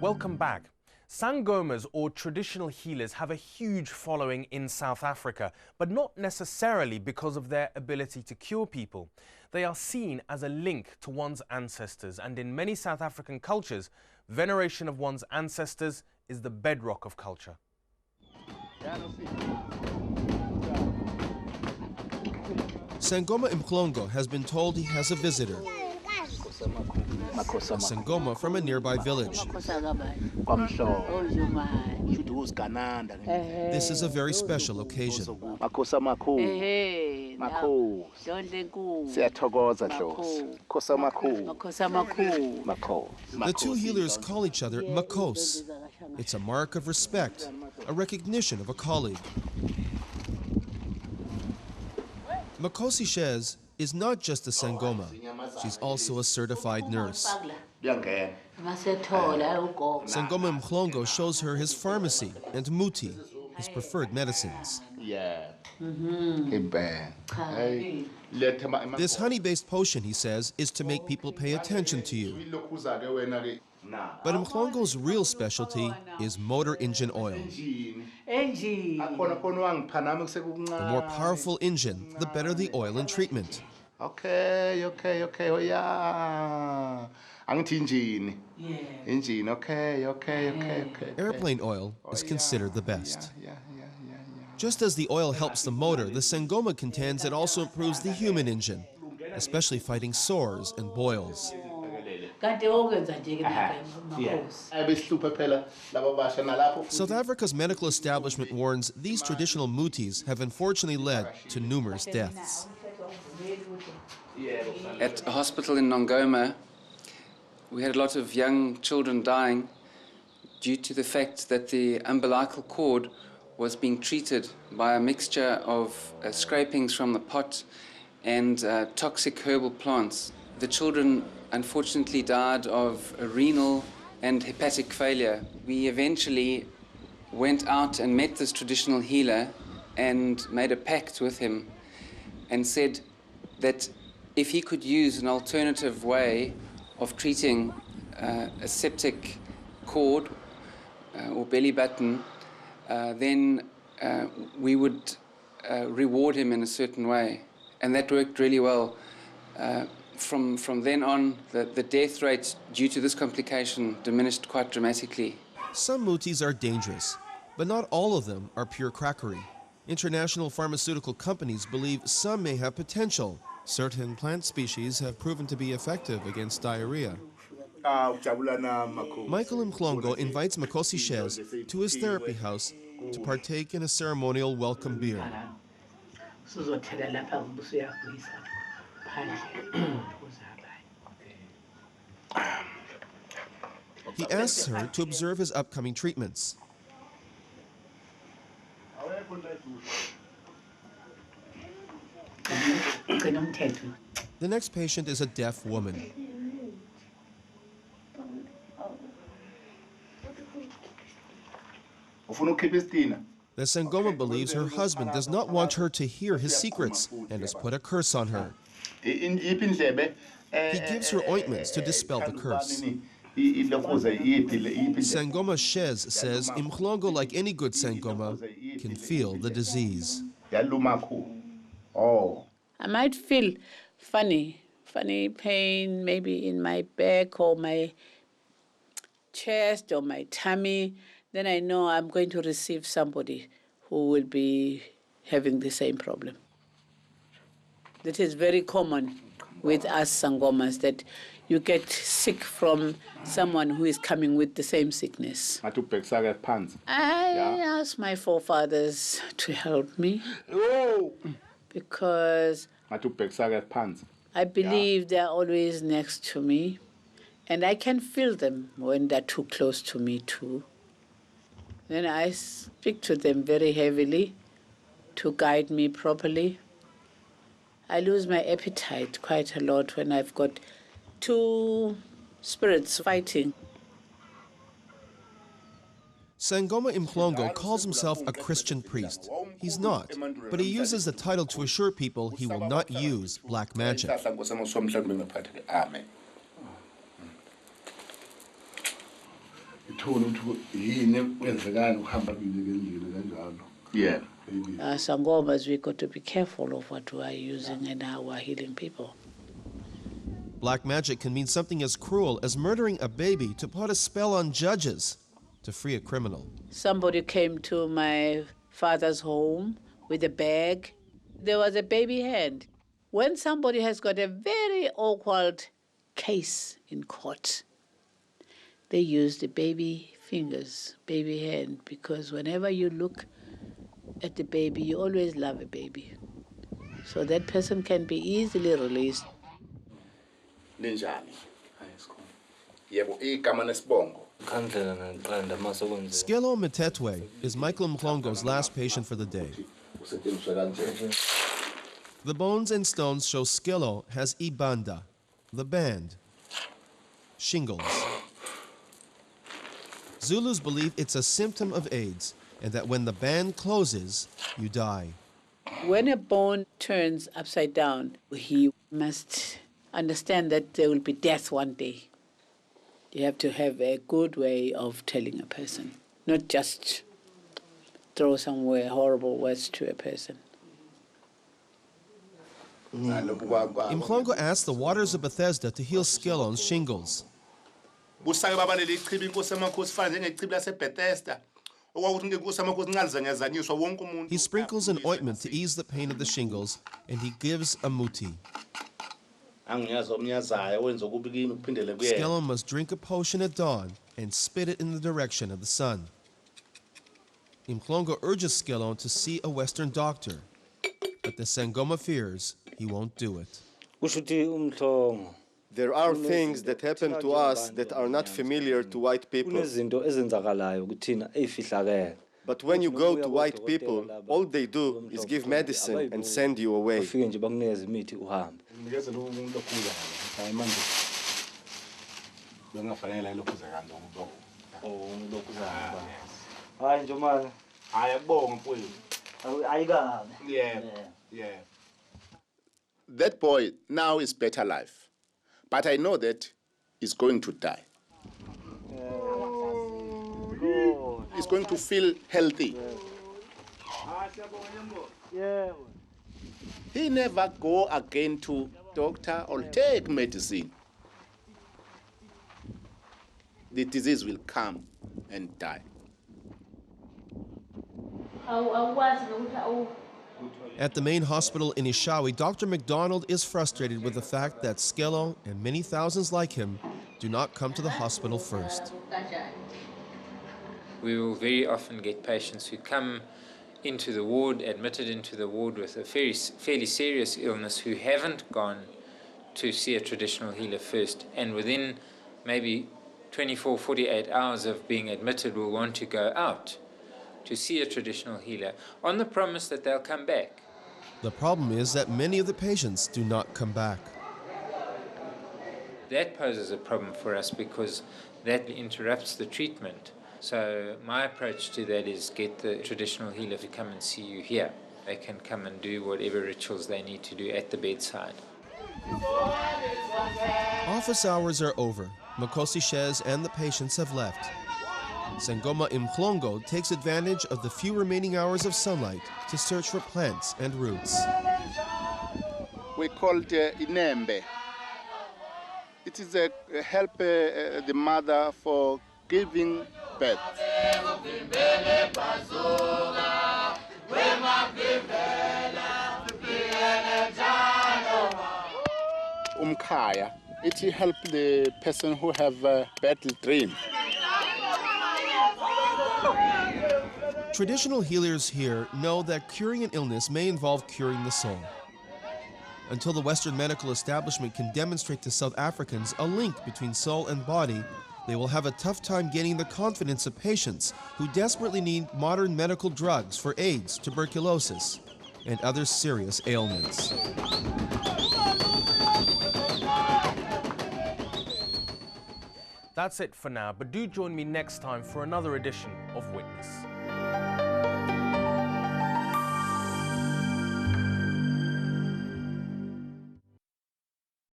Welcome back. Sangomas, or traditional healers, have a huge following in South Africa, but not necessarily because of their ability to cure people. They are seen as a link to one's ancestors, and in many South African cultures, veneration of one's ancestors is the bedrock of culture. Sangoma Mhlongo has been told he has a visitor. A Sangoma from a nearby village. This is a very special occasion. The two healers call each other Makos. It's a mark of respect, a recognition of a colleague. Makosi Shez is not just a Sangoma, she's also a certified nurse. Sangoma Mhlongo shows her his pharmacy and muti, his preferred medicines. This honey-based potion, he says, is to make people pay attention to you. But Mhlongo's real specialty is motor engine oil. The more powerful engine, the better the oil and treatment. Okay. Oh yeah. Engine, okay. Airplane oil is considered the best. Just as the oil helps the motor, the Sangoma contends it also improves the human engine, especially fighting sores and boils. South Africa's medical establishment warns these traditional mutis have unfortunately led to numerous deaths. At a hospital in Sangoma, we had a lot of young children dying due to the fact that the umbilical cord was being treated by a mixture of scrapings from the pot and toxic herbal plants. The children unfortunately died of renal and hepatic failure. We eventually went out and met this traditional healer and made a pact with him and said that if he could use an alternative way of treating a septic cord or belly button, then we would reward him in a certain way. And that worked really well. From then on, the death rate due to this complication diminished quite dramatically. Some mutis are dangerous, but not all of them are pure quackery. International pharmaceutical companies believe some may have potential. Certain plant species have proven to be effective against diarrhea. Michael Mhlongo invites Makosi Shez to his therapy house to partake in a ceremonial welcome beer. He asks her to observe his upcoming treatments. The next patient is a deaf woman. The Sangoma believes her husband does not want her to hear his secrets and has put a curse on her. He gives her ointments to dispel the curse. Sangoma Shez says Mhlongo, like any good Sangoma, can feel the disease. I might feel funny pain, maybe in my back or my chest or my tummy. Then I know I'm going to receive somebody who will be having the same problem. That is very common with us Sangomas, that you get sick from someone who is coming with the same sickness. I asked my forefathers to help me because I believe they're always next to me and I can feel them when they're too close to me too. Then I speak to them very heavily to guide me properly. I lose my appetite quite a lot when I've got two spirits fighting. Sangoma Mhlongo calls himself a Christian priest. He's not, but he uses the title to assure people he will not use black magic. Yeah. Sangomas, we got to be careful of what we are using and how we're healing people. Black magic can mean something as cruel as murdering a baby to put a spell on judges to free a criminal. Somebody came to my father's home with a bag. There was a baby hand. When somebody has got a very awkward case in court, they use the baby fingers, baby hand, because whenever you look at the baby, you always love a baby. So that person can be easily released. Ninjani? Yebo, igama nesibongo. Skelo Metetwe is Michael Mklongo's last patient for the day. The bones and stones show Skelo has ibanda, the band, shingles. Zulus believe it's a symptom of AIDS and that when the band closes, you die. When a bone turns upside down, he must understand that there will be death one day. You have to have a good way of telling a person, not just throw somewhere horrible words to a person. Mklongo asked the waters of Bethesda to heal Skelon's shingles. He sprinkles an ointment to ease the pain of the shingles, and he gives a muti. Skelo must drink a potion at dawn and spit it in the direction of the sun. Mklongo urges Skelo to see a Western doctor, but the Sangoma fears he won't do it. There are things that happen to us that are not familiar to white people. But when you go to white people, all they do is give medicine and send you away. That boy now is better life, but I know that he's going to die. He's going to feel healthy. He never go again to doctor or take medicine. The disease will come and die. At the main hospital in Ishawi, Dr. McDonald is frustrated with the fact that Skelo and many thousands like him do not come to the hospital first. We will very often get patients who come into the ward, admitted into the ward with a fairly serious illness, who haven't gone to see a traditional healer first, and within maybe 24, 48 hours of being admitted will want to go out to see a traditional healer on the promise that they'll come back. The problem is that many of the patients do not come back. That poses a problem for us because that interrupts the treatment. So my approach to that is get the traditional healer to come and see you here. They can come and do whatever rituals they need to do at the bedside. Office hours are over. Makosi Shez and the patients have left. Sangoma Mklongo takes advantage of the few remaining hours of sunlight to search for plants and roots. We call it inembe. It is a help the mother for giving birth. Umkhaya, it help the person who have a bad dream. Traditional healers here know that curing an illness may involve curing the soul. Until the Western medical establishment can demonstrate to South Africans a link between soul and body, they will have a tough time gaining the confidence of patients who desperately need modern medical drugs for AIDS, tuberculosis, and other serious ailments. That's it for now, but do join me next time for another edition of Witness.